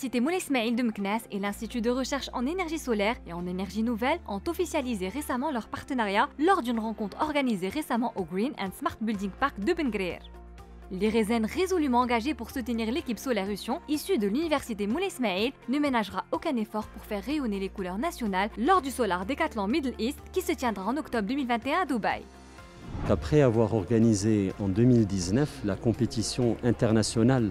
l'Université Moulay Ismaïl de Meknès et l'Institut de recherche en énergie solaire et en énergie nouvelle ont officialisé récemment leur partenariat lors d'une rencontre organisée récemment au Green and Smart Building Park de Ben Guerir. Les Rézen, résolument engagés pour soutenir l'équipe Solarussion, issue de l'Université Moulay Ismaïl, ne ménagera aucun effort pour faire rayonner les couleurs nationales lors du Solar Decathlon Middle East qui se tiendra en octobre 2021 à Dubaï. Après avoir organisé en 2019 la compétition internationale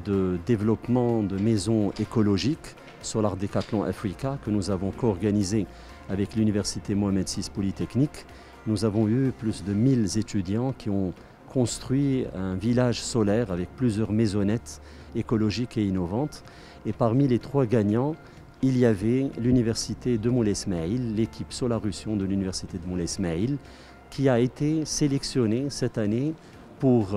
de développement de maisons écologiques Solar Decathlon Africa que nous avons co-organisé avec l'Université Mohamed VI Polytechnique, nous avons eu plus de 1000 étudiants qui ont construit un village solaire avec plusieurs maisonnettes écologiques et innovantes. Et parmi les 3 gagnants, il y avait l'Université de Moulay Ismaïl, l'équipe Solarussion de l'Université de Moulay Ismaïl, qui a été sélectionnée cette année pour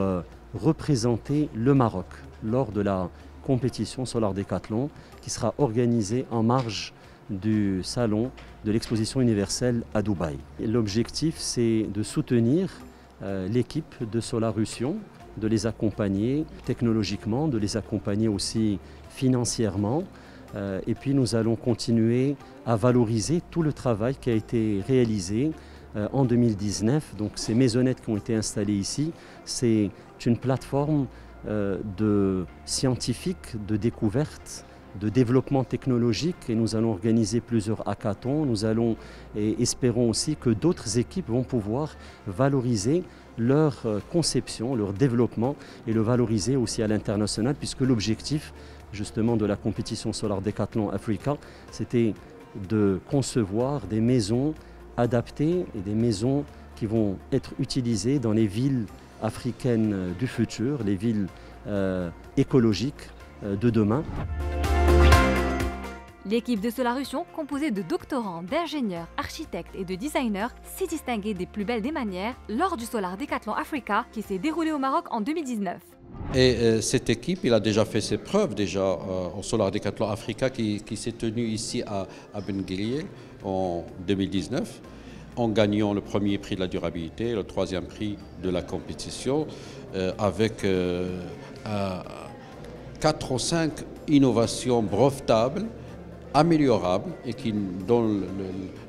représenter le Maroc lors de la compétition Solar Decathlon qui sera organisée en marge du salon de l'exposition universelle à Dubaï. L'objectif, c'est de soutenir l'équipe de Solarussion, de les accompagner technologiquement, de les accompagner aussi financièrement. Et puis nous allons continuer à valoriser tout le travail qui a été réalisé en 2019. Donc ces maisonnettes qui ont été installées ici, c'est une plateforme de scientifiques, de découverte, de développement technologique et nous allons organiser plusieurs hackathons. Nous allons et espérons aussi que d'autres équipes vont pouvoir valoriser leur conception, leur développement et le valoriser aussi à l'international puisque l'objectif justement de la compétition Solar Decathlon Africa, c'était de concevoir des maisons adaptées et des maisons qui vont être utilisées dans les villes africaines du futur, les villes écologiques de demain. L'équipe de Solarussion, composée de doctorants, d'ingénieurs, architectes et de designers, s'est distinguée des plus belles des manières lors du Solar Decathlon Africa qui s'est déroulé au Maroc en 2019. Et cette équipe, il a déjà fait ses preuves au Solar Decathlon Africa qui s'est tenu ici à Ben Guerir en 2019 en gagnant le premier prix de la durabilité, le 3e prix de la compétition avec 4 ou 5 innovations brevetables, améliorables et dont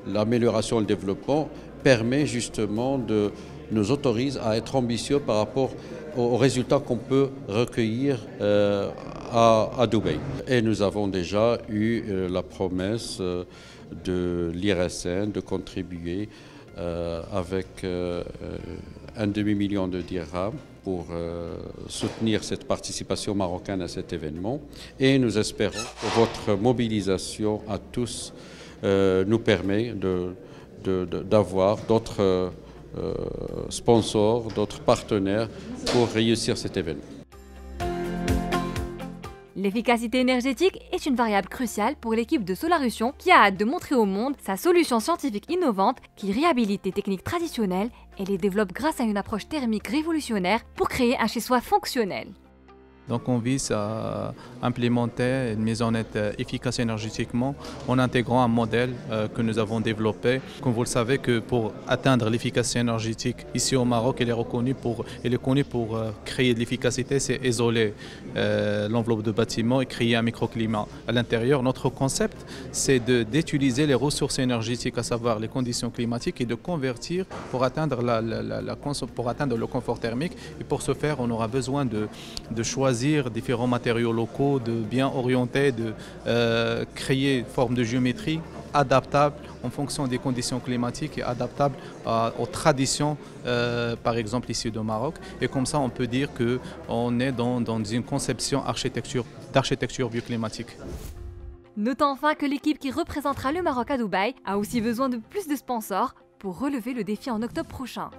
l'amélioration et le développement permet justement de nous autorise à être ambitieux par rapport aux résultats qu'on peut recueillir à Dubaï. Et nous avons déjà eu la promesse de l'IRSN de contribuer avec 1 demi-million de dirhams pour soutenir cette participation marocaine à cet événement. Et nous espérons que votre mobilisation à tous nous permet d'avoir d'autres sponsors, d'autres partenaires pour réussir cet événement. L'efficacité énergétique est une variable cruciale pour l'équipe de Solarussion qui a hâte de montrer au monde sa solution scientifique innovante qui réhabilite les techniques traditionnelles et les développe grâce à une approche thermique révolutionnaire pour créer un chez-soi fonctionnel. Donc on vise à implémenter une maisonnette efficace énergétiquement en intégrant un modèle que nous avons développé. Comme vous le savez, que pour atteindre l'efficacité énergétique ici au Maroc, elle est connue pour créer de l'efficacité, c'est isoler l'enveloppe de bâtiment et créer un microclimat à l'intérieur. Notre concept, c'est d'utiliser les ressources énergétiques, à savoir les conditions climatiques, et de convertir pour atteindre le confort thermique. Et pour ce faire, on aura besoin de choisir différents matériaux locaux, de bien orienter, de créer une forme de géométrie adaptable en fonction des conditions climatiques et adaptable aux traditions, par exemple ici au Maroc. Et comme ça, on peut dire qu'on est dans une conception d'architecture bioclimatique. Notons enfin que l'équipe qui représentera le Maroc à Dubaï a aussi besoin de plus de sponsors pour relever le défi en octobre prochain.